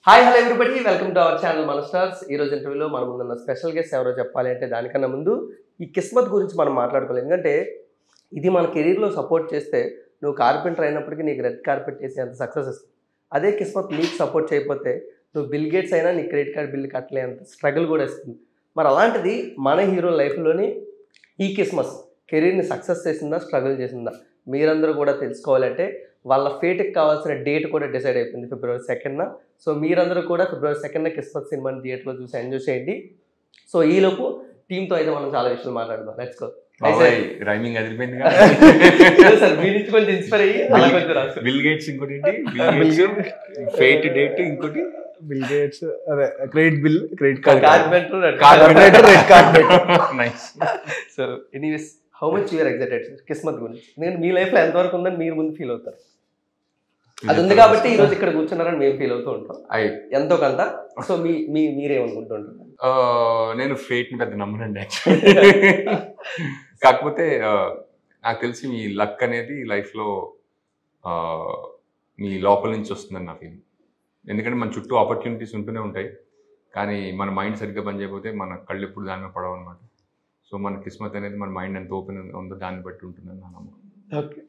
Hi hello everybody, welcome to our channel మన stars. ఈ రోజు ఇంటర్వ్యూలో మన ముందున్న స్పెషల్ గెస్ట్ ఎవరో చెప్పాలి అంటే దానికన్నా ముందు ఈ కిస్మత్ గురించి మనం మాట్లాడుకోవాలి. ఎందుకంటే ఇది మన కెరీర్లో సపోర్ట్ చేస్తే నువ్వు కార్పెంటర్ అయినప్పటికీ నీకు రెడ్ కార్పెట్ వేసి అంత సక్సెస్ వస్తుంది. అదే కిస్మత్ నీకు సపోర్ట్ చేయకపోతే నువ్వు బిల్ గేట్స్ అయినా నీ క్రెడిట్ కార్డ్ బిల్ కట్టలే అంత స్ట్రగుల్ కూడా వస్తుంది. మరి అలాంటిది మన హీరో లైఫ్లోని ఈ కిస్మత్ కెరీర్ని సక్సెస్ చేసిందా, స్ట్రగుల్ చేసిందా, మీరందరూ కూడా తెలుసుకోవాలంటే వాళ్ళ ఫేట్కి కావాల్సిన డేట్ కూడా డిసైడ్ అయిపోయింది February 2nd. సో మీరందరూ కూడా February 2nd కిస్మత్ సినిమాని థియేటర్లో చూసి ఎంజాయ్ చేయండి. సో ఈలోపు టీంతో అయితే మనం చాలా విషయాలు మాట్లాడదాం. Let's go. రైమింగ్ అదిరిపోయింది సార్ మీ నుంచి కొంచెం ఇన్స్పైర్ అయ్యి అలా కొంచెం రాసు. బిల్ గేట్స్ ఇంకోటి ఫేట్ డేట్ ఇంకోటి బిల్ గేట్స్ అదే credit carpenter red carpet. Nice. So anyways, how much you're excited Kismat గురించి? ఎందుకంటే మీ లైఫ్లో ఎంతవరకు ఉందని మీరు ముందు ఫీల్ అవుతారు. అది ఉంది కాబట్టి ఈ రోజు ఇక్కడ కూర్చున్నారని మేము ఫీల్ అవుతూ ఉంటాం ఎంతో కొంత. సో మీరేమనుకుంటుంటారు? నేను ఫేట్ ని పెద్ద నమ్మనండి యాక్చువల్లీ. కాకపోతే నాకు తెలిసి మీ లక్ అనేది లైఫ్ లో మీ లోపల నుంచి వస్తుందని నా ఫీలింగ్. ఎందుకంటే మన చుట్టూ ఆపర్చునిటీస్ ఉంటూనే ఉంటాయి, కానీ మన మైండ్ సరిగ్గా పనిచేయకపోతే మన కళ్ళు ఎప్పుడు దాని మీద పడవు అనమాట. సో మన కిస్మత్ అనేది మన మైండ్ ఎంత ఓపెన్ ఉందో దాన్ని బట్టి ఉంటుందని నా నమ్మకం. ఓకే,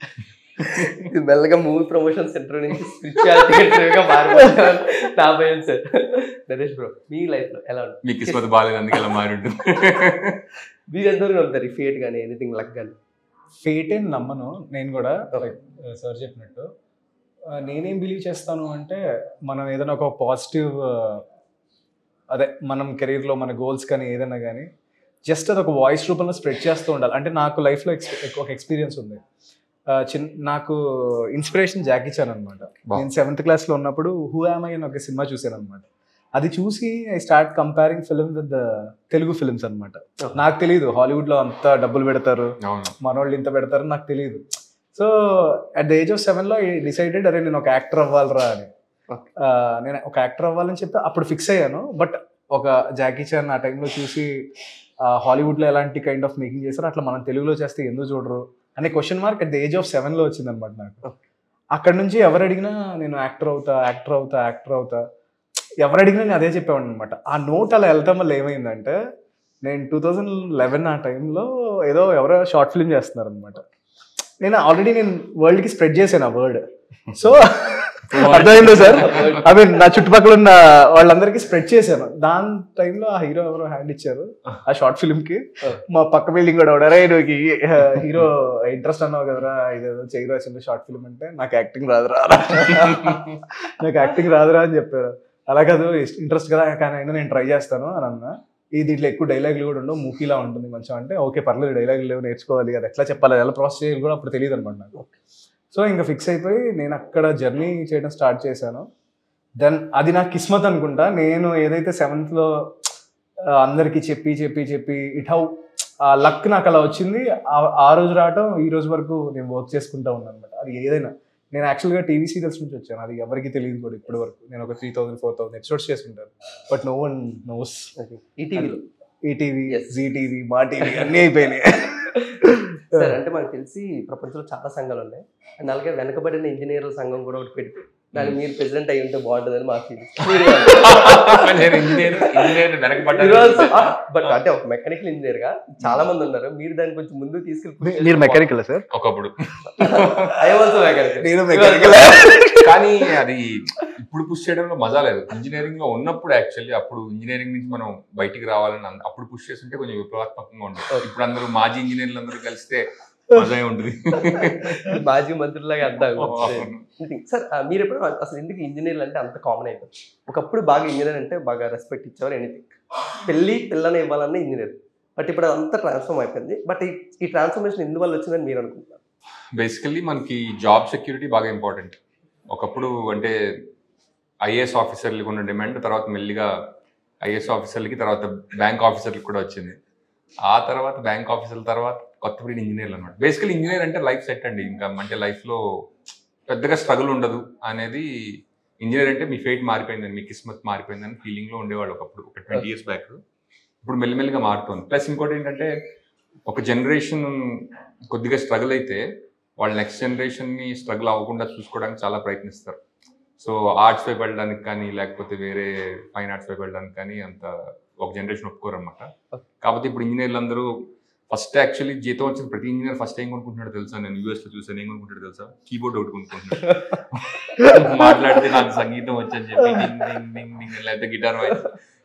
ఇది మెల్లగా మూవీ ప్రమోషన్ సెంటర్ నుంచి స్పిరిచువాలిటీగా మారిపోతాను నా భయం సార్. నరేష్ బ్రో, మీ లైఫ్లో ఎలా ఉంటుంది? మీ కిస్మత్ బాగాలేదు అందుకే ఎలా మారి ఉంటుంది. మీరు ఎంతవరకు నమ్ముతారు ఈ ఫేట్ కానీ ఎనీథింగ్ లక్ కానీ? ఫేట్ ఏం నమ్మను నేను కూడా. సార్ చెప్పినట్టు నేనేం బిలీవ్ చేస్తాను అంటే మనం ఏదైనా ఒక పాజిటివ్ అదే మనం కెరీర్లో మన గోల్స్ కానీ ఏదైనా కానీ జస్ట్ అది ఒక వాయిస్ రూపంలో స్ప్రెడ్ చేస్తూ ఉండాలి. అంటే నాకు లైఫ్లో ఒక ఎక్స్పీరియన్స్ ఉంది. నాకు ఇన్స్పిరేషన్ జాకీ చాన్ అనమాట. నేను 7th క్లాస్లో ఉన్నప్పుడు హూ యామ్ ఐ అని ఒక సినిమా చూశాను అనమాట. అది చూసి I start comparing film with Telugu films అనమాట. నాకు తెలియదు హాలీవుడ్లో అంత డబ్బులు పెడతారు, మనోళ్ళు ఇంత పెడతారు నాకు తెలియదు. So at the age of 7లో ఐ డిసైడెడ్ అరే నేను ఒక యాక్టర్ అవ్వాలరా అని. నేను ఒక యాక్టర్ అవ్వాలని చెప్పి అప్పుడు ఫిక్స్ అయ్యాను. బట్ ఒక జాకీ చాన్ ఆ టైంలో చూసి హాలీవుడ్లో ఎలాంటి కైండ్ ఆఫ్ మేకింగ్ చేశారో అట్లా మనం తెలుగులో చేస్తే ఎందుకు చూడరు అనే question mark at the age of 7లో వచ్చిందనమాట నాకు. అక్కడ నుంచి ఎవరు అడిగినా నేను యాక్టర్ అవుతా ఎవరు అడిగినా నేను అదే చెప్పేవాడిని అనమాట. ఆ నోట్ అలా వెళ్తాం వల్ల ఏమైందంటే నేను 2011 ఆ టైంలో ఎవరో షార్ట్ ఫిల్మ్ చేస్తున్నారు అనమాట. నేను ఆల్రెడీ వరల్డ్కి స్ప్రెడ్ చేశాను ఆ వర్డ్. సో అర్థమైందో సార్, ఐ మీన్ నా చుట్టుపక్కల ఉన్న వాళ్ళందరికీ స్ప్రెడ్ చేశాను. దాని టైంలో ఆ హీరో ఎవరో హ్యాండ్ ఇచ్చారు ఆ షార్ట్ ఫిల్మ్ కి. మా పక్క బిల్డింగ్ కూడా ఎవడరా నువ్వు హీరో ఇంట్రెస్ట్ అన్నావు కదరా ఇదేదో చేయరా చిన్న షార్ట్ ఫిల్మ్ అంటే నాకు యాక్టింగ్ రాదురా అని చెప్పారు. అలా కాదు ఇంట్రెస్ట్ కదా కానీ అయినా నేను ట్రై చేస్తాను అని అన్నా. దీంట్లో ఎక్కువ డైలాగులు కూడా ఉండవు, మూకీలా ఉంటుంది మంచిగా అంటే ఓకే పర్లేదు డైలాగులు లేవు నేర్చుకోవాలి, అది ఎట్లా చెప్పాలి ఎలా ప్రాసెస్ చేయాలి కూడా అప్పుడు తెలియదు అనమాట నాకు. సో ఇంకా ఫిక్స్ అయిపోయి నేను అక్కడ జర్నీ చేయడం స్టార్ట్ చేశాను. దెన్ అది నాకు కిస్మత్ అనుకుంటా. నేను ఏదైతే 7thలో అందరికీ చెప్పి ఇట్ హౌ ఆ లక్ నాకు అలా వచ్చింది. ఆ రోజు రావటం ఈ రోజు వరకు నేను వర్క్ చేసుకుంటా ఉన్నాను అనమాట. అది ఏదైనా నేను యాక్చువల్గా టీవీ సీరియల్స్ నుంచి వచ్చాను, అది ఎవరికి తెలియదు కూడా ఇప్పటి వరకు. నేను ఒక 3000-4000 ఎపిసోడ్స్ చేసుకుంటాను, but no one knows. ETV, Zee TV, Maa TV అన్నీ అయిపోయినాయి. సార్ అంటే మనకు తెలిసి ప్రపంచంలో చాలా సంఘాలు ఉన్నాయి, అండ్ అలాగే వెనకబడిన ఇంజనీర్ల సంఘం కూడా ఒకటి పెడితే దాన్ని మీరు ప్రెసిడెంట్ అయ్యి ఉంటే బాగుంటుందని మా ఫీలింగ్. బట్ అంటే ఒక మెకానికల్ ఇంజనీర్ గా చాలా మంది ఉన్నారు, మీరు దాన్ని కొంచెం ముందుకు తీసుకెళ్ళి. మీరు మెకానికల్ సార్? ఒకప్పుడు కానీ అది ఇప్పుడు పుష్ చేయడంలో మజా లేదు. ఇంజనీరింగ్ లో ఉన్నప్పుడు యాక్చువల్లీ అప్పుడు ఇంజనీరింగ్ నుంచి మనం బయటికి రావాలని అప్పుడు పుష్ చేస్తుంటే కొంచెం విప్లవాత్మకంగా ఉంటుంది. ఇప్పుడు అందరూ మాజీ ఇంజనీర్లు అందరూ కలిస్తే మజా ఉంటుంది. మాజీ మంత్రులాగా అంతా. సార్ మీరు ఎప్పుడు అసలు ఎందుకు ఇంజనీర్లు అంటే అంత కామన్ అయిపోయింది? ఒకప్పుడు బాగా ఇంజనీర్ అంటే బాగా రెస్పెక్ట్ ఇచ్చేవారు, ఎనీథింగ్ పిల్లని ఇవ్వాలన్నా ఇంజనీర్. బట్ ఇప్పుడు అంతా ట్రాన్స్ఫార్మ్ అయిపోయింది. బట్ ఈ ట్రాన్స్ఫర్మేషన్ ఎందువల్ల వచ్చిందని మీరు అనుకుంటున్నారు? బేసికల్లీ మనకి జాబ్ సెక్యూరిటీ బాగా ఇంపార్టెంట్. ఒకప్పుడు అంటే ఐఏఎస్ ఆఫీసర్లకు ఉన్న డిమాండ్ తర్వాత మెల్లిగా ఐఏఎస్ ఆఫీసర్లకి తర్వాత బ్యాంక్ ఆఫీసర్లకు కూడా వచ్చింది. ఆ తర్వాత బ్యాంక్ ఆఫీసర్ల తర్వాత కొత్త బ్రీడ్ ఇంజనీర్లు అనమాట. బేసికల్లీ ఇంజనీర్ అంటే లైఫ్ సెట్ అండి. ఇంకా అంటే లైఫ్లో పెద్దగా స్ట్రగుల్ ఉండదు అనేది. ఇంజనీర్ అంటే మీ ఫేట్ మారిపోయిందని, మీ కిస్మత్ మారిపోయిందని ఫీలింగ్లో ఉండేవాళ్ళు ఒకప్పుడు, ఒక 20 years బ్యాక్. ఇప్పుడు మెల్లిమెల్లిగా మారుతుంది. ప్లస్ ఇంకోటి ఏంటంటే ఒక జనరేషన్ కొద్దిగా స్ట్రగుల్ అయితే వాళ్ళు నెక్స్ట్ జనరేషన్ని స్ట్రగుల్ అవ్వకుండా చూసుకోవడానికి చాలా ప్రయత్నిస్తారు. సో ఆర్ట్స్ వైపు వెళ్ళడానికి కానీ లేకపోతే వేరే ఫైన్ ఆర్ట్స్ వైపు వెళ్ళడానికి కానీ అంత ఒక జనరేషన్ ఒప్పుకోరు అనమాట. కాకపోతే ఇప్పుడు ఇంజనీర్లు అందరూ ఫస్ట్ యాక్చువల్లీ జీతం వచ్చిన ప్రతి ఇంజనీర్ ఫస్ట్ ఏం కొనుక్కుంటున్నాడో తెలుసా? నేను యూఎస్ లో చూసాను, ఏం కొనుక్కుంటాడో తెలుసా? కీబోర్డ్ ఒకటి కొనుక్కుంటున్నాడు. మాట్లాడితే నాకు సంగీతం వచ్చని చెప్పి లేకపోతే గిటార్ వాయిస్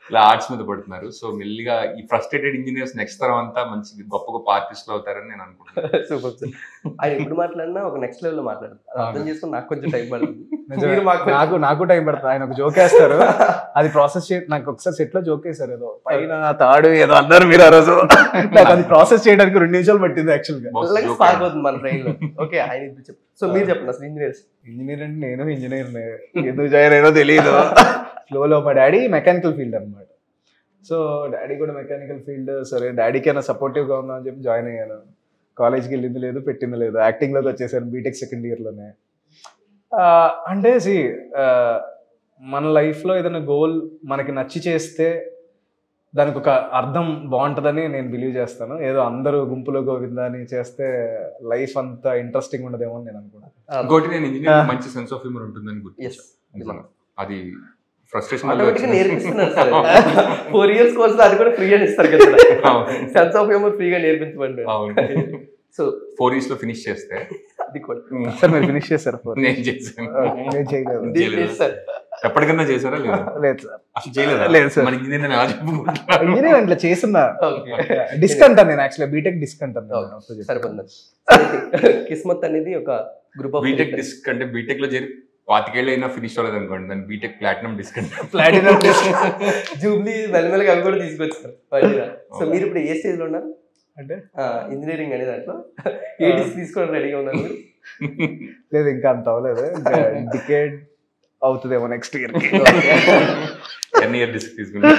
ఇలా ఆర్ట్స్ మీద పడుతున్నారు. సో మెల్లిగా ఈ ఫ్రస్ట్రేటెడ్ ఇంజనీర్స్ నెక్స్ట్ తరం అంతా మంచి గొప్ప గొప్ప ఆర్టిస్టులు అవుతారని నేను అనుకుంటున్నాను. Super sir. ఆయన ఎప్పుడు మాట్లాడినా ఒక నెక్స్ట్ లెవెల్ లో మాట్లాడతారు. అర్థం చేసుకుని నాకు కొంచెం టైం పడుతుంది. నాకు టైం పడుతుంది. ఆయన ఒక జోక్ వేస్తారు, అది ప్రాసెస్ నాకు ఒకసారి సెట్ లో జోక్ వేస్తారు, ఏదో పైన తాడు ఏదో అన్నారు మీరు ఆ రోజు. నాకు అది ప్రాసెస్ చేయడానికి 2 నిమిషాలు పట్టింది యాక్చువల్ గా. స్పార్క్ అవుతుంది మన బ్రెయిన్ లో. ఓకే, ఆయన చెప్పు. సో మీరు చెప్పండి అసలు ఇంజనీర్ అంటే నేను ఇంజనీర్ ఎందుకు జాయిన్ అయినో తెలియదు. ఫ్లోలో మా డాడీ మెకానికల్ ఫీల్డ్ అనమాట. సో డాడీ కూడా మెకానికల్ ఫీల్డ్, సరే డాడీకి అయినా సపోర్టివ్గా ఉందా అని చెప్పి జాయిన్ అయ్యాను. కాలేజ్కి వెళ్ళింది లేదు, పెట్టింది లేదు, యాక్టింగ్లోకి వచ్చేసాను బీటెక్ సెకండ్ ఇయర్లోనే. అంటే మన లైఫ్లో ఏదైనా గోల్ మనకి నచ్చి చేస్తే దానికి ఒక అర్థం బాగుంటుందని నేను బిలీవ్ చేస్తాను. ఏదో అందరూ గుంపులో గోవిందా అని చేస్తే లైఫ్ అంత ఇంట్రెస్టింగ్ ఉండదేమో అని నేను అనుకుంటాను. ఇంకోటి నేను ఇంజనీరింగ్ మంచి సెన్స్ ఆఫ్ హ్యూమర్ ఉంటుందని గుర్తు. అది ఫ్రస్ట్రేషన్ నేర్పిస్తున్నారు సార్. 4 years కోర్స్ అది కూడా ఫ్రీగా ఇస్తారు కదా, సెన్స్ ఆఫ్ హ్యూమర్ ఫ్రీగా నేర్పించమండి. సో 4 years లో ఫినిష్ చేస్తే అది కూడా సార్ మీరు ఫినిష్ చేస్తారు? నేను చేశాను. నేను చేయలేదు. ఎప్పటికన్నా చేశారా? లేదు సార్. అసలు చేయలేదా? లేదు సార్. మరి ఇంజనీర్ ఎలా చెప్పుకుంటున్నా? ఇంజనీర్ అట్లా చేస్తున్నా. డిస్క్ అంటాను నేను, యాక్చువల్లీ బీటెక్ డిస్క్ అంటాను. సరిపోతుంది. కిస్మత్ అనేది ఒక గ్రూప్ ఆఫ్ బీటెక్ డిస్క్ అంటే బీటెక్ లో చేరి 25 అయినా ఫినిష్ అవ్వలేదు అనుకోండి, దాన్ని బీటెక్ ప్లాటినం డిస్క్ అంటే. ప్లాటినం డిస్క్ జూబ్లీ మెల్లమెల్లగా అవి కూడా తీసుకొచ్చారు. సో మీరు ఇప్పుడు ఏ స్టేజ్ లో ఉన్నారు అంటే ఇంజనీరింగ్ అనే దాంట్లో? ఏ డిస్క్ తీసుకోవడం రెడీగా ఉన్నారు మీరు? లేదు, ఇంకా అంత అవ్వలేదు. డికేడ్ అవుతుందేమో నెక్స్ట్ ఇయర్. 10 year డిస్క్ తీసుకుంటా.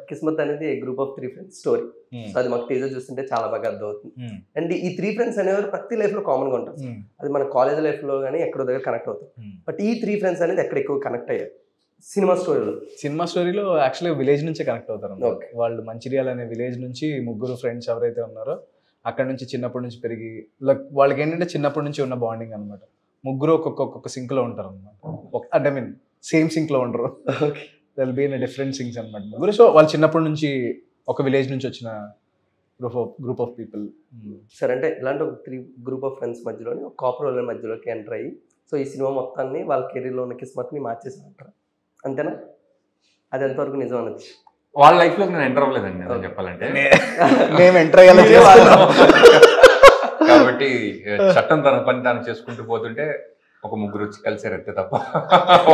కిస్మత్ అనేది group of 3 friends story. So అది మాకు టీజర్ చూస్తుంటే చాలా బాగా అర్థం అవుతుంది. అండ్ ఈ 3 friends అనేవారు ప్రతి లైఫ్ లో కామన్ గా ఉంటారు. అది మన కాలేజ్ లైఫ్ లో కానీ ఎక్కడో దగ్గర కనెక్ట్ అవుతాం. బట్ ఈ 3 friends అనేది ఎక్కడ ఎక్కువ కనెక్ట్ అయ్యారు? సినిమా స్టోరీలో యాక్చువల్లీ విలేజ్ నుంచే కనెక్ట్ అవుతారు. వాళ్ళు మంచిర్యాల అనే విలేజ్ నుంచి 3 ఫ్రెండ్స్ ఎవరైతే ఉన్నారో అక్కడ నుంచి చిన్నప్పటి నుంచి పెరిగి వాళ్ళకి ఏంటంటే చిన్నప్పటి నుంచి ఉన్న బాండింగ్ అనమాట. 3 ఒక్కొక్క సింక్ లో ఉంటారు అనమాట. అంటే మీన్ సేమ్ సింక్ లో ఉండరు, they'll be in different syncs అనమాట 3. సో వాళ్ళు చిన్నప్పటి నుంచి ఒక విలేజ్ నుంచి వచ్చిన గ్రూప్ ఆఫ్ పీపుల్. సరే, అంటే ఇలాంటి ఒక 3 గ్రూప్ ఆఫ్ ఫ్రెండ్స్ మధ్యలోని ఒక కాపర్ మధ్యలోకి ఎంటర్ అయ్యి సో ఈ సినిమా మొత్తాన్ని వాళ్ళ కెరీర్లో ఉన్న కిస్మత్ని మార్చేసి అంటారు, అంతేనా? అది ఎంతవరకు నిజం అనొచ్చు? వాళ్ళ లైఫ్ లో నేను ఎంటర్ అవ్వలేదండి అదే చెప్పాలంటే. మేము ఎంటర్ అయ్యేలా కాబట్టి చట్టం తన పని తాను చేసుకుంటూ పోతుంటే ఒక 3 వచ్చి కలిసారు అంతే తప్ప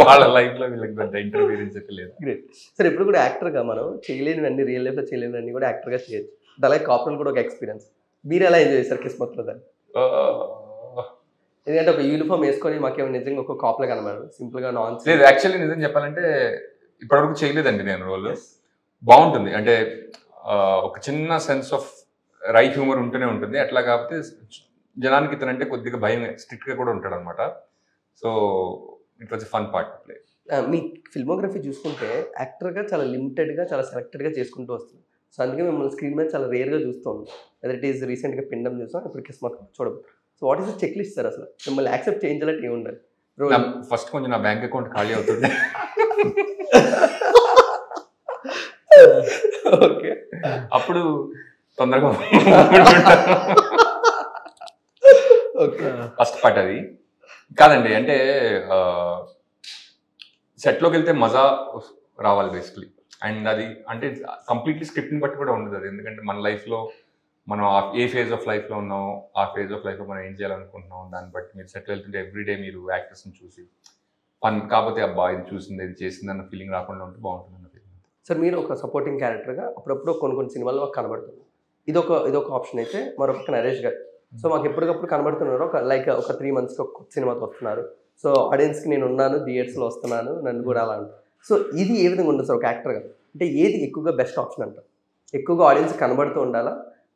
వాళ్ళ లైఫ్ లో వీళ్ళకి పెద్ద ఇంటర్వ్యూరెన్స్ అయితే లేదు. గ్రేట్. సరే, ఇప్పుడు కూడా యాక్టర్గా మనం చేయలేనివన్నీ రియల్ లైఫ్లో చేయలేనివన్నీ కూడా యాక్టర్గా చేయొచ్చు. అలాగే కాపర్లు కూడా ఒక ఎక్స్పీరియన్స్. మీరు ఎలా ఎంజాయ్ చేస్తారు కిస్మత్లో దాన్ని? ఎందుకంటే ఒక యూనిఫామ్ వేసుకొని మాకేమో నిజంగా ఒక కాపర్ కనబడదు, సింపుల్గా నాన్. లేదు, యాక్చువల్లీ నిజం చెప్పాలంటే ఇప్పటివరకు చేయలేదండి నేను రోల్. బాగుంటుంది అంటే ఒక చిన్న సెన్స్ ఆఫ్ రైట్ హ్యూమర్ ఉంటూనే ఉంటుంది. అట్లా కాకపోతే జనానికి ఇతనంటే కొద్దిగా భయం, స్ట్రిక్ట్గా కూడా ఉంటాడు అనమాట. So it was fun part play. Me filmography చూసుకుంటే యాక్టర్గా చాలా లిమిటెడ్గా చాలా సెలెక్టెడ్గా చేసుకుంటూ వస్తుంది. సో అందుకే మిమ్మల్ని స్క్రీన్ మీద చాలా రేర్గా చూస్తూ ఉన్నాం. వెదర్ ఇట్ ఈస్ రీసెంట్గా పిండం చూసాం, ఇప్పుడు కిస్మత్ చూడదు. So what is the checklist sir? అసలు మిమ్మల్ని యాక్సెప్ట్ చేయించాలంటే ఏముండాలి? ఫస్ట్ కొంచెం నా బ్యాంక్ అకౌంట్ ఖాళీ అవుతుంది. ఓకే, అప్పుడు తొందరగా ఫస్ట్ పార్ట్ అది కాదండి. అంటే సెట్లోకి వెళ్తే మజా రావాలి బేసిక్లీ. అండ్ అది అంటే కంప్లీట్లీ స్క్రిప్ట్ని బట్టి కూడా ఉండదు అది. ఎందుకంటే మన లైఫ్లో మనం ఏ ఫేజ్ ఆఫ్ లైఫ్లో ఉన్నామో ఆ ఫేజ్ ఆఫ్ లైఫ్లో మనం ఏం చేయాలనుకుంటున్నాం దాన్ని బట్టి మీరు సెటిల్ వెళ్తుంటే ఎవ్రీడే మీరు యాక్టర్స్ని చూసి ఫన్ కాకపోతే అబ్బా ఇది చూసింది ఇది చేసింది అన్న ఫీలింగ్ రాకుండా ఉంటే బాగుంటుంది అన్న ఫీలింగ్. సార్ మీరు ఒక సపోర్టింగ్ క్యారెక్టర్గా అప్పుడప్పుడు కొన్ని సినిమాల్లో మాకు కనబడుతుంది. ఇదొక ఆప్షన్ అయితే మరొక నరేష్ గారు. సో మాకు ఎప్పటికప్పుడు కనబడుతున్నారు. ఒక 3 monthsకి ఒక సినిమాతో వస్తున్నారు. సో ఆడియన్స్కి నేను ఉన్నాను, థియేటర్స్లో వస్తున్నాను, నన్ను కూడా అలా అంటారు. సో ఇది ఏ విధంగా ఉంటుంది సార్ ఒక యాక్టర్గా? అంటే ఏది ఎక్కువగా బెస్ట్ ఆప్షన్ అంటారు? ఎక్కువగా ఆడియన్స్ కనబడుతూ ఉండాలా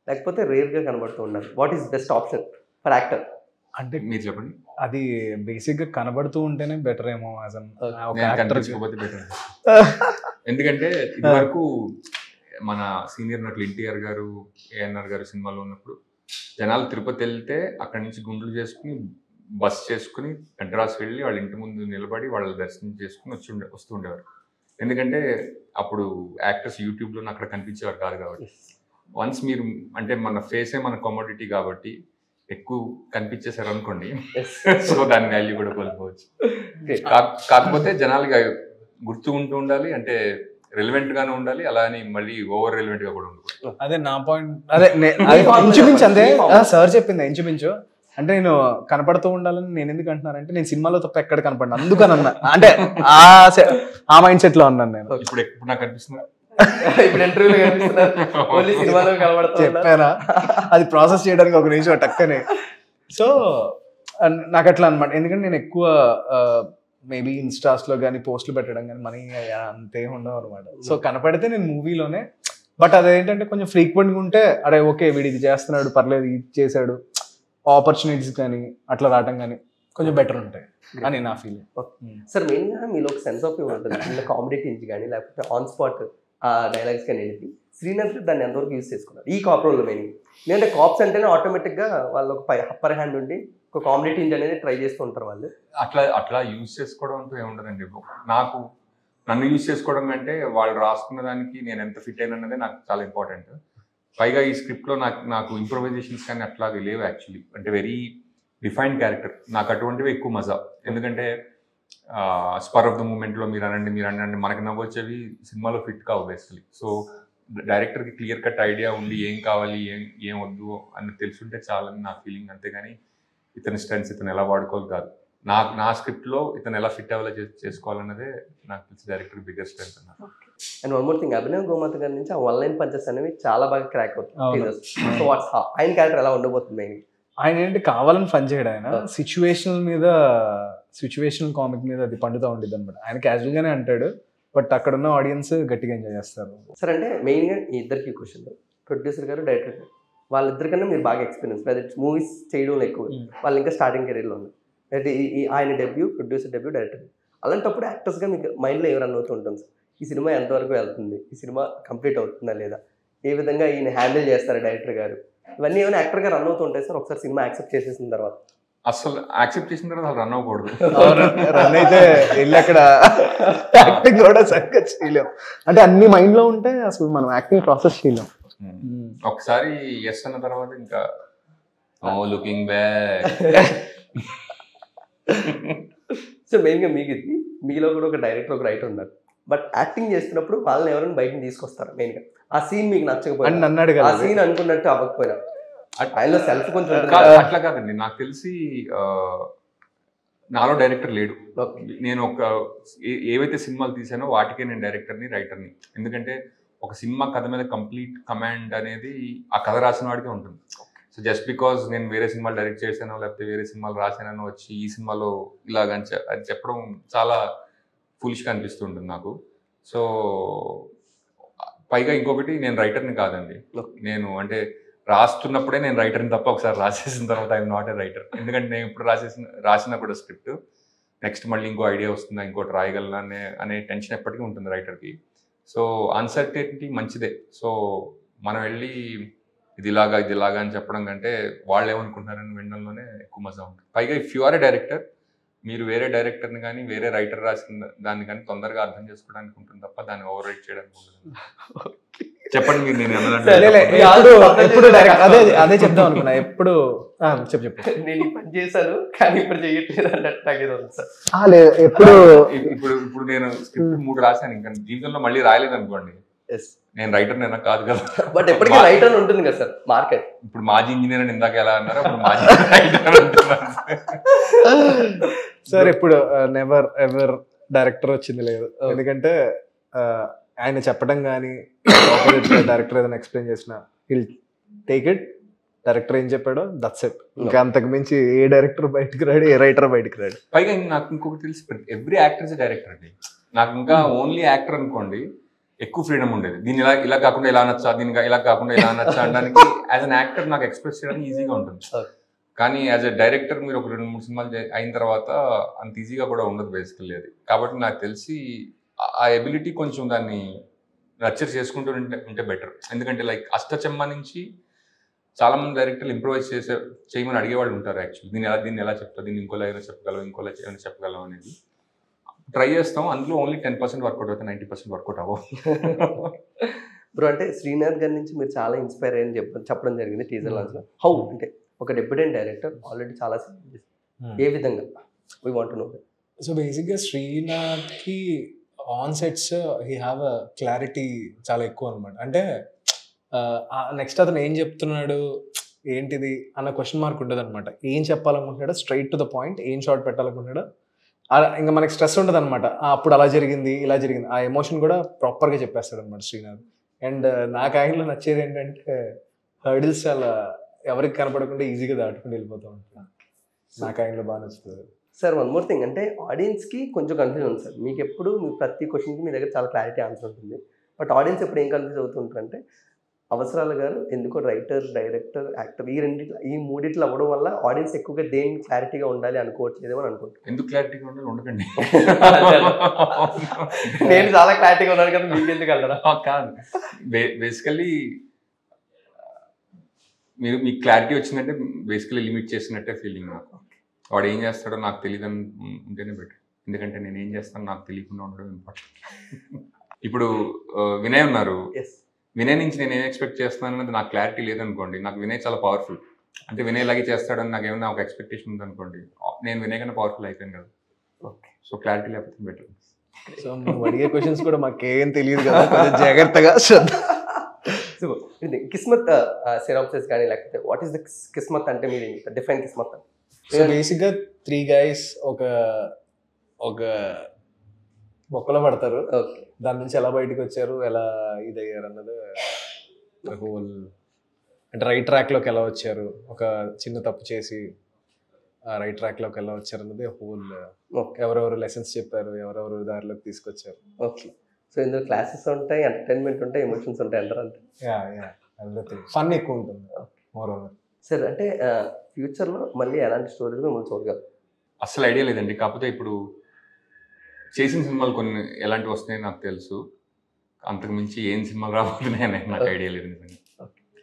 లేకపోతే రేర్గా కనబడుతూ ఉండాలి? What is best option for actor? అంటే మీరు చెప్పండి. అది బేసిక్గా కనబడుతూ ఉంటేనే బెటర్ ఏమో యాజ్ బెటర్. ఎందుకంటే ఇది వరకు మన సీనియర్ నటులు ఎన్టీఆర్ గారు, ఏఎన్ఆర్ గారు సినిమాలో ఉన్నప్పుడు జనాలు తిరుపతి వెళ్తే అక్కడి నుంచి గుండ్లు చేసుకుని బస్ చేసుకుని మెడ్రాస్ వెళ్ళి వాళ్ళ ఇంటి ముందు నిలబడి వాళ్ళ దర్శనం చేసుకుని వస్తూ ఉండేవారు. ఎందుకంటే అప్పుడు యాక్టర్స్ యూట్యూబ్లో అక్కడ కనిపించేవారు కాదు కాబట్టి. వన్స్ మీరు అంటే మన ఫేసే మన కమోడిటీ కాబట్టి ఎక్కువ కనిపించేసారు అనుకోండి, సో దాని వాల్యూ కూడా కోల్పోవచ్చు. కాకపోతే జనాలకి గుర్తు ఉంటూ ఉండాలి, అంటే రెలవెంట్ గానే ఉండాలి, అలా అని మళ్ళీ ఓవర్ రెలవెంట్ గా కూడా ఉండకూడదు. అదే నా పాయింట్. అదే ఇంచుమించు అంతే సార్ చెప్పింది. ఇంచుమించు అంటే నేను కనపడుతూ ఉండాలని నేను ఎందుకు అంటున్నానంటే, నేను సినిమాలో తప్ప ఎక్కడ కనపడినా అందుకని అన్నా. అంటే ఆ మైండ్ సెట్ లో ఉన్నాను నేను. ఇప్పుడు నాకు అనిపిస్తుంది ఇప్పుడు ఇంటర్వ్యూలో చెప్పానా, అది ప్రాసెస్ చేయడానికి ఒక నిమిషం టక్కనే. సో నాకు అట్లా అనమాట. ఎందుకంటే నేను ఎక్కువ మేబీ ఇన్స్టాస్లో కానీ పోస్టులు పెట్టడం కానీ మనీ అంతేం ఉండవు అనమాట. సో కనపడితే నేను మూవీలోనే. బట్ అదేంటంటే కొంచెం ఫ్రీక్వెంట్గా ఉంటే అరే ఓకే వీడు ఇది చేస్తున్నాడు, పర్లేదు ఇది చేశాడు, ఆపర్చునిటీస్ కానీ అట్లా రావటం కానీ కొంచెం బెటర్ ఉంటాయి అని నా ఫీలింగ్. సార్ మెయిన్గా మీలో ఒక సెన్స్ ఆఫ్ హ్యూమర్ ఉంటుంది, కామెడీ టీమ్స్ కానీ లేకపోతే ఆన్ స్పాట్ డైలాగ్స్ కానీ ఏంటి, శ్రీనాథ్ దాన్ని ఎంతవరకు యూజ్ చేసుకున్నారు ఈ కాప్ రోల్లో? మెయిన్ ఎందుకంటే కాప్స్ అంటేనే ఆటోమేటిక్గా వాళ్ళు ఒక అప్పర్ హ్యాండ్ ఉండి ఒక కామెడీ టీమ్స్ అనేది ట్రై చేస్తూ ఉంటారు వాళ్ళు. అట్లా యూజ్ చేసుకోవడం అంటూ ఏముండదండి. నన్ను యూజ్ చేసుకోవడం అంటే వాళ్ళు రాసుకున్న దానికి నేను ఎంత ఫిట్ అయినదే నాకు చాలా ఇంపార్టెంట్. పైగా ఈ స్క్రిప్ట్లో నాకు ఇంప్రొవైజేషన్స్ కానీ అట్లాగే లేవు యాక్చువల్లీ. అంటే వెరీ డిఫైన్డ్ క్యారెక్టర్. నాకు అటువంటివి ఎక్కువ మజా. ఎందుకంటే స్పర్ ఆఫ్ ద మూమెంట్లో మీరు అనండి మనకి నవ్వొచ్చేవి సినిమాలో ఫిట్ కావు బేసికలీ. సో డైరెక్టర్కి క్లియర్ కట్ ఐడియా ఉండి ఏం కావాలి ఏం వద్దు అని తెలుసుంటే చాలని నా ఫీలింగ్. అంతేగాని ఇతని స్ట్రెంగ్స్ ఇతను ఎలా వాడుకోవాలి కాదు. నా స్క్రిప్ట్లో ఇతను ఎలా ఫిట్ అవ్వాలో చేసుకోవాలన్నదే నాకు తెలిసి డైరెక్టర్ బిగ్గెస్ట్ స్ట్రెంగ్త్ అన్నారు. And one more thing, Abhinav గోమాత గారి నుంచి ఆ ఆన్లైన్ పంచెస్ అనేవి చాలా బాగా క్రాక్ అవుతుంది. సో వాట్స్ ఆయన క్యారెక్టర్ ఎలా ఉండబోతుంది? ఆయన ఏంటి కావాలని పని చేయడం, ఆయన సిచ్యువేషనల్ కామిక్ మీద అది పండుతూ ఉండేది అనమాట. ఆయన క్యాజువల్ గానే అంటాడు, బట్ అక్కడ ఉన్న ఆడియన్స్ గట్టిగా ఎంజాయ్ చేస్తారు. సార్ అంటే మెయిన్గా ఈ ఇద్దరికి క్వశ్చన్, ప్రొడ్యూసర్ గారు డైరెక్టర్ గారు వాళ్ళిద్దరికన్నా మీరు బాగా ఎక్స్పీరియన్స్, లేదా మూవీస్ చేయడంలో ఎక్కువ, వాళ్ళు ఇంకా స్టార్టింగ్ కెరీర్లో ఉన్నారు. అంటే ఆయన డెబ్యూ, ప్రొడ్యూసర్ డెబ్యూ, డైరెక్టర్. అలాంటప్పుడు యాక్టర్స్గా మీకు మైండ్లో ఎవరు రన్ అవుతూ ఉంటుంది సార్? ఈ సినిమా ఎంతవరకు వెళ్తుంది, ఈ సినిమా కంప్లీట్ అవుతుందా లేదా, ఏ విధంగా ఈయన హ్యాండిల్ చేస్తారు డైరెక్టర్ గారు, ఇవన్నీ ఏమైనా యాక్టర్గా రన్ అవుతూ ఉంటాయి సార్ ఒకసారి సినిమా యాక్సెప్ట్ చేసేసిన తర్వాత? అసలు యాక్సెప్ట్ చేసిన తర్వాత రన్ అవ్వకూడదు. రన్ అయితే వెళ్ళి అక్కడ యాక్టింగ్ కూడా సరిగ్గా చేయలేం. అంటే అన్ని మైండ్ లో ఉంటే అసలు మనం యాక్టింగ్ ప్రాసెస్ చేయలేం. ఒకసారి ఎస్ అన్న తర్వాత ఇంకా లుకింగ్ బ్యాక్. సో మెయిన్గా మీకు ఇది, మీలో కూడా ఒక డైరెక్టర్ ఒక రైటర్ ఉన్నారు, బట్ యాక్టింగ్ చేస్తున్నప్పుడు వాళ్ళని ఎవరైనా బయటని తీసుకొస్తారు. మెయిన్గా ఆ సీన్ మీకు నచ్చకపోయినా, అన్నాడు ఆ సీన్ అనుకున్నట్టు అవ్వకపోయినా, ఆయనలో సెల్ఫ్ కొంచెం అట్లా కాదండి. నాకు తెలిసి నాలో డైరెక్టర్ లేడు. నేను ఏవైతే సినిమాలు తీసానో వాటికే నేను డైరెక్టర్ని, రైటర్ని. ఎందుకంటే ఒక సినిమా కథ మీద కంప్లీట్ కమాండ్ అనేది ఆ కథ రాసిన వాడికే ఉంటుంది. సో జస్ట్ బికాజ్ నేను వేరే సినిమాలు డైరెక్ట్ చేశానో లేకపోతే వేరే సినిమాలు రాశానో వచ్చి ఈ సినిమాలో ఇలాగని అది చెప్పడం చాలా ఫులిష్గా అనిపిస్తుంటుంది నాకు. సో పైగా ఇంకొకటి, నేను రైటర్ని కాదండి. నేను అంటే రాస్తున్నప్పుడే నేను రైటర్ని తప్ప ఒకసారి రాసేసిన తర్వాత ఐఎమ్ నాట్ ఏ రైటర్. ఎందుకంటే నేను ఇప్పుడు రాసినా కూడా స్క్రిప్ట్ నెక్స్ట్ మళ్ళీ ఇంకో ఐడియా వస్తుందా, ఇంకోటి రాయగలనా అనే టెన్షన్ ఎప్పటికీ ఉంటుంది రైటర్కి. సో అన్సర్టెనిటీ మంచిదే. సో మనం వెళ్ళి ఇది ఇలాగా అని చెప్పడం కంటే వాళ్ళు ఏమనుకుంటున్నారని వినడంలోనే ఎక్కువ మజా ఉంటుంది. పైగా if you are a director, మీరు వేరే డైరెక్టర్ని కానీ వేరే రైటర్ రాసిన దాన్ని కానీ తొందరగా అర్థం చేసుకోవడానికి ఉంటుంది తప్ప దాన్ని ఓవర్ రైట్ చేయడానికి ఉంటుంది. చెప్పండి మీరు. నేను అదే చెప్దాం అనుకున్నా. ఎప్పుడు చెప్పు నేను ఈ పని చేశాను కానీ ఇప్పుడు చేయట్లేదు అన్నట్టు ఇప్పుడు నేను స్క్రిప్ట్ 3 రాశాను, ఇంకా జీవితంలో మళ్ళీ రాయలేదు అనుకోండి, నేను రైటర్ నేనా కాదు కదా. బట్ ఎప్పటికీ రైటర్ ఉంటుంది కదా సార్ మార్కెట్. ఇప్పుడు మాజీ ఇంజనీర్ అని ఇందాక ఎలా అన్నారో ఇప్పుడు మాజీ రైటర్ అంటున్నారు సార్. ఇప్పుడు నెవర్ ఎవర్ డైరెక్టర్ వచ్చింది లేదు. ఎందుకంటే ఆయన చెప్పడం కానీ డైరెక్టర్ ఏదైనా ఎక్స్ప్లెయిన్ చేసిన హిల్ టేక్ ఇట్, డైరెక్టర్ ఏం చెప్పాడో దట్స్ ఇట్. ఇంకా అంతకు మించి ఏ డైరెక్టర్ బయటకు రాడు, ఏ రైటర్ బయటకు రాడు. పైగా నాకు ఇంకొకటి తెలిసి, ఎవ్రీ యాక్టర్ ఇస్ డైరెక్టర్ అండి. నాకు ఇంకా ఓన్లీ యాక్టర్ అనుకోండి ఎక్కువ ఫ్రీడమ్ ఉండేది. దీన్ని ఇలా కాకుండా ఇలా నచ్చా, దీనికి ఇలా కాకుండా ఇలా నచ్చా అనడానికి యాజ్ అన్ యాక్టర్ నాకు ఎక్స్ప్రెస్ చేయడానికి ఈజీగా ఉంటుంది. కానీ యాజ్ ఎ డైరెక్టర్ మీరు ఒక 2-3 సినిమాలు అయిన తర్వాత అంత ఈజీగా కూడా ఉండదు బేసికల్లీ అది. కాబట్టి నాకు తెలిసి ఆ ఎబిలిటీ కొంచెం దాన్ని నర్చర్ చేసుకుంటూ ఉంటే బెటర్. ఎందుకంటే లైక్ అష్టచెమ్మ నుంచి చాలా మంది డైరెక్టర్లు ఇంప్రూవైజ్ చేయమని అడిగేవాళ్ళు ఉంటారు యాక్చువల్లీ. దీన్ని ఎలా చెప్తా, దీన్ని ఇంకోలా ఏమైనా చెప్పగలవు, ఇంకోలా ఏమైనా చెప్పగలవు అనేది ట్రై చేస్తాం. అందులో ఓన్లీ 10% వర్కౌట్ అవుతాయి, 90% వర్కౌట్ అవ్వవు. బ్రో అంటే శ్రీనాథ్ గారి నుంచి మీరు చాలా ఇన్స్పైర్ అయ్యని చెప్పడం జరిగింది టీజర్ లాంచ్లో. హౌ అంటే ఒక డెబ్యూటెంట్ డైరెక్టర్ ఆల్రెడీ చాలా ఏ విధంగా we want to know. So బేసిక్గా శ్రీనాథ్కి on sets he have a clarity చాలా ఎక్కువ అనమాట. అంటే నెక్స్ట్ అతను ఏం చెప్తున్నాడు ఏంటిది అన్న క్వశ్చన్ మార్క్ ఉంటుంది అనమాట. ఏం చెప్పాలనుకుంటున్నాడో స్ట్రైట్ టు ద పాయింట్, ఏం షార్ట్ పెట్టాలనుకుంటున్నాడో ఇంకా మనకి స్ట్రెస్ ఉంటుంది అనమాట. అప్పుడు అలా జరిగింది ఇలా జరిగింది, ఆ ఎమోషన్ కూడా ప్రాపర్గా చెప్పేస్తాడు అనమాట శ్రీనాథ్. అండ్ నాకు ఆయనలో నచ్చేది ఏంటంటే హర్డిల్స్ చాలా ఎవరికి కనపడకుండా ఈజీగా దాటుకుని వెళ్ళిపోతూ ఉంటాను. నాకు ఆయనలో బాగా నచ్చుతుంది. సార్ వన్ మోర్ థింగ్, అంటే ఆడియన్స్కి కొంచెం కన్ఫ్యూజన్ ఉంది సార్. మీకు ఎప్పుడు మీ ప్రతి క్వశ్చన్కి మీ దగ్గర చాలా క్లారిటీ ఆన్సర్ ఉంటుంది. బట్ ఆడియన్స్ ఎప్పుడు ఏం కన్ఫ్యూజ్ అవుతుంటారంటే అవసరాల గారు ఎందుకో రైటర్, డైరెక్టర్, యాక్టర్ ఈ మూడిట్లో అవ్వడం వల్ల ఆడియన్స్ ఎక్కువగా దేని క్లారిటీగా ఉండాలి అనుకోవట్లేదేమో అని అనుకుంటారు. ఎందుకు క్లారిటీగా ఉండాలి? ఉండకండి. నేను చాలా క్లారిటీగా ఉన్నాను కదా, మీకు ఎందుకు వెళ్ళరా? కాదు, బేసికల్లీ మీకు క్లారిటీ వచ్చిందంటే బేసికలీ లిమిట్ చేసినట్టే ఫీలింగ్ నాకు. వాడు ఏం చేస్తాడో నాకు తెలియదు ఉంటేనే బెటర్. ఎందుకంటే నేను ఏం చేస్తానో నాకు తెలియకుండా ఉండడం ఇంపార్టెంట్. ఇప్పుడు వినయ్ ఉన్నారు, వినయ్ నుంచి నేను ఏం ఎక్స్పెక్ట్ చేస్తున్నాను అనేది నాకు క్లారిటీ లేదనుకోండి, నాకు వినయ్ చాలా పవర్ఫుల్. అంటే వినయ్ లాగే చేస్తాడని నాకు ఏమైనా ఒక ఎక్స్పెక్టేషన్ ఉందనుకోండి, నేను వినయ్ కన్నా పవర్ఫుల్ అయిపోయాను కదా. ఓకే, సో క్లారిటీ లేకపోతే బెటర్. సో నువ్వు అడిగే క్వశ్చన్స్ కూడా మాకేం తెలియదు కదా, కొంచెం జాగ్రత్తగా కిస్మత్ సినాప్సిస్ కానీ లేకపోతే వాట్ ఈస్ ద కిస్మత్ అంటే మీరు డిఫైన్ కిస్మత్. సో బేసిక్గా 3 guys ఒక మొక్కలో పడతారు. దాని నుంచి ఎలా బయటకు వచ్చారు, ఎలా ఇదయ్యారు అన్నది హోల్. అంటే రైట్ ట్రాక్లోకి ఎలా వచ్చారు, ఒక చిన్న తప్పు చేసి రైట్ ట్రాక్లోకి ఎలా వచ్చారు అన్నది హోల్. ఎవరెవరు లెసన్స్ చెప్పారు, ఎవరెవరు దారిలోకి తీసుకొచ్చారు. ఓకే, సో ఇందులో క్లాసెస్ ఉంటాయి, ఎంటర్టైన్మెంట్ ఉంటాయి, ఎమోషన్స్ ఉంటాయి అందరూ. అంటే ఎవ్రీథింగ్ ఫన్ ఎక్కువ ఉంటుంది మోర్ ఓవర్. సార్ అంటే ఫ్యూచర్లో మళ్ళీ ఎలాంటి స్టోరీస్ మనం చూడగలం? అసలు ఐడియా లేదండి. కాకపోతే ఇప్పుడు చేసిన సినిమాలు కొన్ని ఎలాంటివి వస్తున్నాయో నాకు తెలుసు. అంతకు మించి ఏం సినిమాలు రాబోతున్నాయని నాకు ఐడియా లేదు నిజంగా.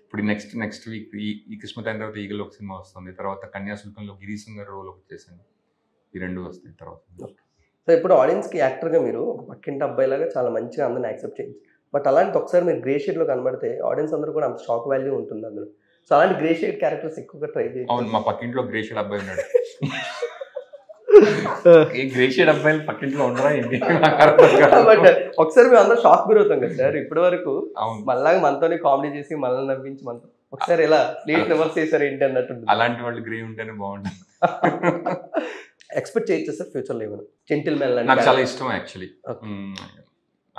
ఇప్పుడు నెక్స్ట్ వీక్ ఈ కిస్మత్ అయిన తర్వాత ఈగలో ఒక సినిమా వస్తుంది, తర్వాత కన్యాశుల్కంలో గిరీశం గారి రోల్ ఒకటి చేశాను. ఈ 2 వస్తాయి తర్వాత. సో ఇప్పుడు ఆడియన్స్కి యాక్టర్గా మీరు ఒక పక్కింటి అబ్బాయిలాగా చాలా మంచిగా అందరిని యాక్సెప్ట్ చేయండి. బట్ అలాంటి ఒకసారి మీరు గ్రే షేడ్లో కనబడితే ఆడియన్స్ అందరూ కూడా అంత షాక్ వాల్యూ ఉంటుంది అందులో. సో అలాంటి గ్రే షేడ్ క్యారెక్టర్స్ ఎక్కువగా ట్రై చేయండి. అవును, మా పక్కింట్లో గ్రే షేడ్ అబ్బాయి ఉన్నాడు. ఏ గ్రే షేడ్ అబ్బాయిలు పక్కింట్లో ఉండరా ఏంటి? బట్ ఒకసారి మేము అందరూ షాక్ గురవుతాం కదా సార్. ఇప్పటి వరకు మళ్ళా మనతోనే కామెడీ చేసి మళ్ళీ నవ్వించి మనతో ఒకసారి ఎలా ప్లేట్ నెవర్ చేశారు ఏంటి అన్నట్టు. అలాంటి వాళ్ళు గ్రే ఉంటేనే బాగుంటుంది. ఎక్స్పెక్ట్ చేయొచ్చు సార్ ఫ్యూచర్లో ఏమైనా జెంటిల్ మ్యాన్? నాకు చాలా ఇష్టం యాక్చువల్లీ.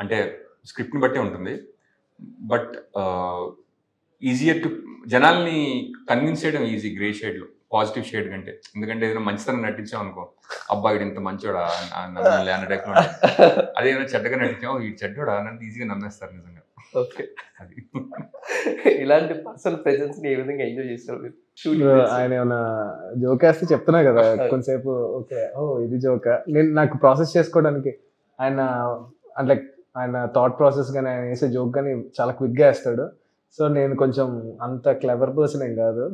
అంటే స్క్రిప్ట్ని బట్టే ఉంటుంది. బట్ ఈజియర్ టు జనాల్ని కన్విన్స్ చేయడం ఈజీ గ్రే షేడ్లో, పాజిటివ్ షేడ్ కంటే. ఎందుకంటే ఏదైనా మంచితనం నటించాం అనుకో, అబ్బాయి ఇంత మంచోడా అన్న టైప్లో. అదేమైనా చెడ్డగా నటించాం, ఈ చెడ్డోడా అన్నది ఈజీగా నమ్మేస్తారు నిజంగా. ఓకే, అది ఇలాంటి పర్సనల్ ప్రెజెన్స్ ని ఏ విధంగా ఎంజాయ్ చేస్తారు మీరు? ఆయన ఏమైనా జోక్ వేస్తే చెప్తున్నా కదా కొంతసేపు, ఓకే ఓ ఇది జోకా, నాకు ప్రాసెస్ చేసుకోవడానికి ఆయన అంటే ఆయన థాట్ ప్రాసెస్ కానీ ఆయన వేసే జోక్ కానీ చాలా క్విక్గా వేస్తాడు. సో నేను కొంచెం అంత క్లెవర్ పర్సన్ ఏం కాదు,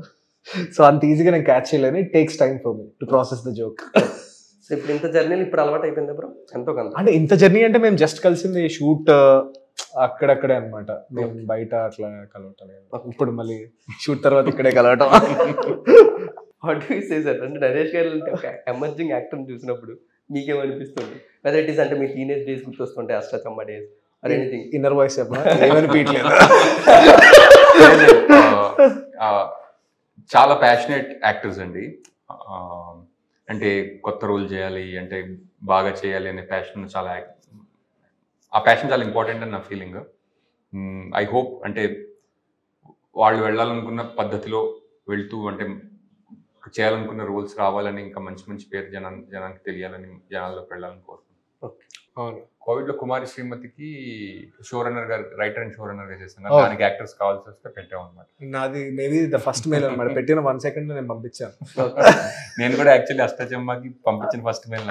సో అంత ఈజీగా నేను క్యాచ్ చేయలేను. It takes time for me to process the joke. So ఇప్పుడు ఇంత జర్నీ ఇప్పుడు అలవాటు అయిపోయింది బ్రో? ఎంతో కొంత అంటే ఇంత జర్నీ అంటే మేము జస్ట్ కలిసింది షూట్ అక్కడక్కడే అనమాట. మేము బయట అట్లా కలవటం. ఇప్పుడు మళ్ళీ షూట్ తర్వాత ఇక్కడే కలవటం. వాట్ యు సే సార్, అంటే నరేష్ గారు ఒక ఎమర్జింగ్ యాక్టర్ని చూసినప్పుడు మీకేమనిపిస్తుంది? వెదర్ ఇట్ ఈస్ అంటే మీ టీనేజ్ డేస్ గుర్తొస్తుంటాయి, Ashta Chamma days or anything? Inner voice ఏమనిపించలేదు. చాలా ప్యాషనేట్ యాక్టర్స్ అండి. అంటే కొత్త రోల్ చేయాలి అంటే బాగా చేయాలి అనే ప్యాషన్ చాలా, ఆ ప్యాషన్ చాలా ఇంపార్టెంట్ అని నా ఫీలింగ్. ఐ హోప్ అంటే వాళ్ళు వెళ్ళాలనుకున్న పద్ధతిలో వెళ్తూ అంటే చేయాలనుకున్న రోల్స్ రావాలని, ఇంకా మంచి మంచి పేరు జనానికి తెలియాలని, జనాల్లోకి వెళ్ళాలని కోరుకుంటున్నాను. అవును, కోవిడ్లో కుమారి శ్రీమతికి షో రన్నర్ గారు, రైటర్ అండ్ షో రన్నర్ గా చేశాను. దానికి యాక్టర్స్ కావాల్సి వస్తే పెట్టాం అనమాట. నాది మేబీ ద ఫస్ట్ మెయిల్ అనమాట. పెట్టిన 1 second నేను పంపించాను. నేను కూడా యాక్చువల్లీ అష్టాచమ్మకి పంపించిన ఫస్ట్ మెయిల్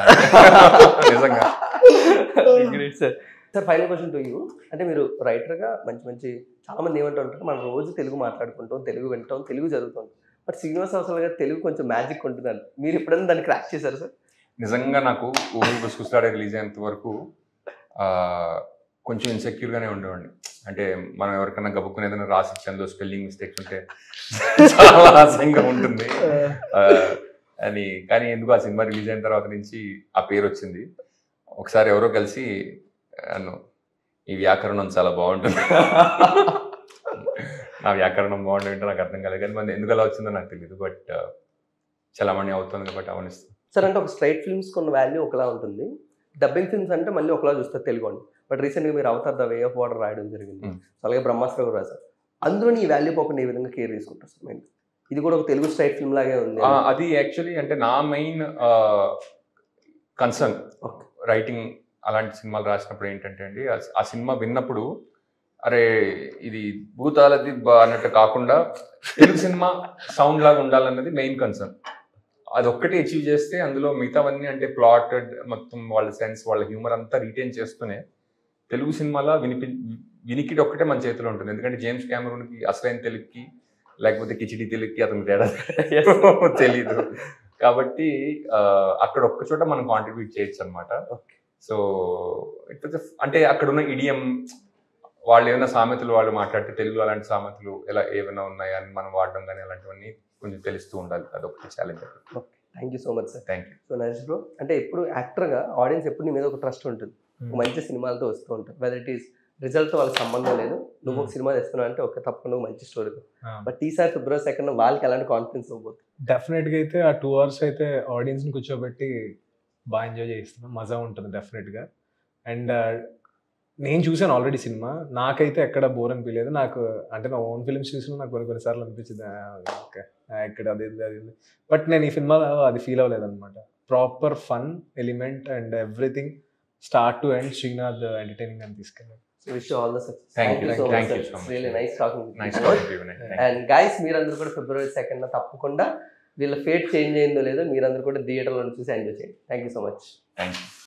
నిజంగా. Great sir. Sir final question to you, అంటే మీరు రైటర్గా మంచి మంచి చాలా మంది ఏమంటూ ఉంటారు, మనం రోజు తెలుగు మాట్లాడుకుంటాం, తెలుగు వింటాం, తెలుగు చదువుతాం, బట్ శ్రీనివాస్ అవసరం గారు తెలుగు కొంచెం మ్యాజిక్ ఉంటుందని మీరు ఎప్పుడైనా దాన్ని క్రాక్ చేశారు సార్? నిజంగా నాకు ఊహలు గుసగుసలాడే రిలీజ్ అయ్యేంత వరకు కొంచెం ఇన్సెక్యూర్గానే ఉండేవాడిని. అంటే మనం ఎవరికైనా గబుక్కుని ఏదైనా రాసి ఇచ్చాను స్పెల్లింగ్ మిస్టేక్స్ ఉంటే చాలా ఆశంగా ఉంటుంది అని. కానీ ఎందుకు ఆ సినిమా రిలీజ్ అయిన తర్వాత నుంచి ఆ పేరు వచ్చింది. ఒకసారి ఎవరో కలిసి అన్ను ఈ వ్యాకరణం చాలా బాగుంటుంది, నా వ్యాకరణం బాగుంటుంటే నాకు అర్థం కాలేదు, కానీ మరి ఎందుకు అలా వచ్చిందో నాకు తెలియదు. బట్ చలామణి అవుతుంది కాబట్టి అవనిస్తుంది. సార్ అంటే ఒక స్ట్రైట్ ఫిల్మ్స్ కొన్న వాల్యూ ఒకలా ఉంటుంది, డబ్బింగ్ ఫిల్మ్స్ అంటే మళ్ళీ ఒకలా చూస్తారు తెలుగు అని. బట్ రీసెంట్గా మీరు Avatar the way of water రాయడం జరిగింది, అలాగే బ్రహ్మాస్త్ర కూడా రాశారు. అందులో ఈ వాల్యూ పోకుండా ఏ విధంగా కేర్ తీసుకుంటారు సార్ మైండ్? ఇది కూడా ఒక తెలుగు స్ట్రైట్ ఫిల్మ్ లాగే ఉంది. అది యాక్చువల్లీ అంటే నా మెయిన్ కన్సర్న్ రైటింగ్ అలాంటి సినిమాలు రాసినప్పుడు ఏంటంటే అండి, ఆ సినిమా విన్నప్పుడు అరే ఇది భూతాలది అన్నట్టు కాకుండా తెలుగు సినిమా సౌండ్ లాగా ఉండాలన్నది మెయిన్ కన్సర్న్. అది ఒక్కటి అచీవ్ చేస్తే అందులో మిగతావన్నీ అంటే ప్లాట్ మొత్తం వాళ్ళ సెన్స్ వాళ్ళ హ్యూమర్ అంతా రీటైన్ చేస్తూనే తెలుగు సినిమాలో వినికిడి ఒక్కటే మన చేతిలో ఉంటుంది. ఎందుకంటే జేమ్స్ క్యామరూన్కి అసలైన తెలుగుకి లేకపోతే కిచిడి తెలుగుకి అతనికి తేడా తెలీదు. కాబట్టి అక్కడ ఒక్క చోట మనం కాంట్రిబ్యూట్ చేయొచ్చు అనమాట. సో అంటే అక్కడ ఉన్న ఇడియం వాళ్ళు ఏమైనా సామెతలు వాళ్ళు మాట్లాడితే తెలుగులో అలాంటి సామెతలు ఎలా ఏమైనా ఉన్నాయా అని మనం వాడడం కానీ అలాంటివన్నీ కొంచెం తెలుస్తూ ఉండాలి. అదొకటి challenge. Thank you so much sir. Thank you. So Naresh bro, అంటే ఎప్పుడు యాక్టర్గా ఆడియన్స్ ఎప్పుడు నీ మీద ఒక ట్రస్ట్ ఉంటుంది, ఒక మంచి సినిమాలతో వస్తూ ఉంటారు, వెదర్ ఇట్ ఈస్ రిజల్ట్తో వాళ్ళకి సంబంధం లేదు, నువ్వు ఒక సినిమా తెస్తున్నావు అంటే ఒక తప్పకుండా మంచి స్టోరీ. బట్ ఈసారి ఫిబ్రవరి 2 వాళ్ళకి ఎలాంటి కాన్ఫిడెన్స్ ఇవ్వబోతుంది? డెఫినెట్గా అయితే ఆ 2 hours అయితే ఆడియన్స్ని కూర్చోబెట్టి బాగా ఎంజాయ్ చేస్తున్నాం, మజా ఉంటుంది డెఫినెట్గా. అండ్ నేను చూసాను ఆల్రెడీ సినిమా, నాకైతే ఎక్కడ బోర్ అనిపించలేదు. నాకు అంటే నా ఓన్ ఫిల్మ్స్ చూసినా నాకు కొన్నిసార్లు అనిపించింది ఓకే ఇక్కడ అది బట్ నేను ఈ సినిమాలో అది ఫీల్ అవ్వలేదు అనమాట. Proper fun element and everything start to end Srinath entertaining అని తీసుకెళ్ళాను. Wish you all the success. Thank you so much. Really nice talking. Nice. And guys, మీరందరూ కూడా ఫిబ్రవరి 2 తప్పకుండా వీళ్ళ ఫేట్ చేంజ్ అయిందో లేదో మీరందరూ కూడా థియేటర్లో చూసి ఎంజాయ్ చేయండి. Thank you so much. Thank you.